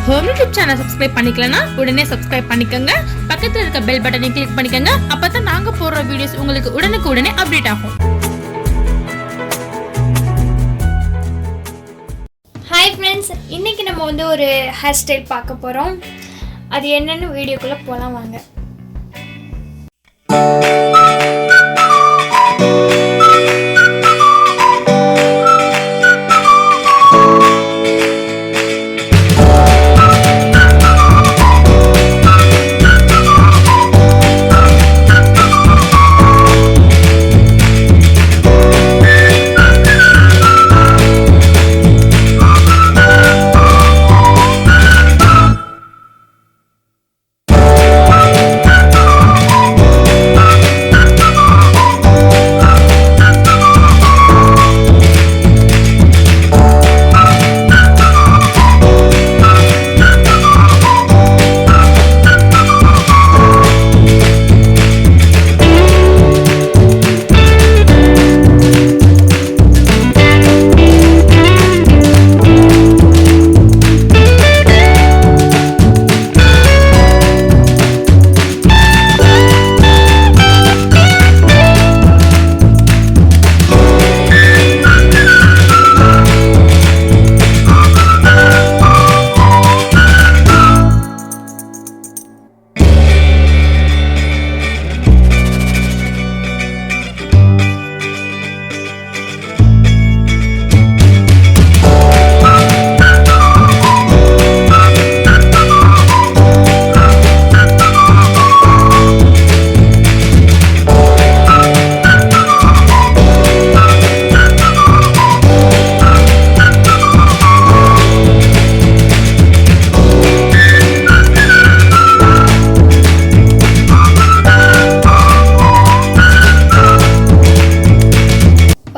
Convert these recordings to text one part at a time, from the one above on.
Home YouTube channel subscribe பண்ணிக்கலனா உடனே subscribe பண்ணிக்கங்க. பக்கத்துல இருக்க பெல் பட்டனை கிளிக் பண்ணிக்கங்க. அப்பதான் நாங்க போடுற வீடியோஸ் உங்களுக்கு உடனுக்குடனே அப்டேட் ஆகும். ஹாய் ஃப்ரெண்ட்ஸ், இன்னைக்கு நம்ம ஒரு ஹேர் ஸ்டைல் பார்க்க போறோம். அது என்னன்னு வீடியோக்குள்ள போலாம் வாங்க.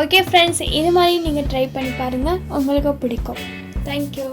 ஓகே ஃப்ரெண்ட்ஸ், இது மாதிரி நீங்கள் ட்ரை பண்ணி பாருங்கள், உங்களுக்கு பிடிக்கும். தேங்க்யூ.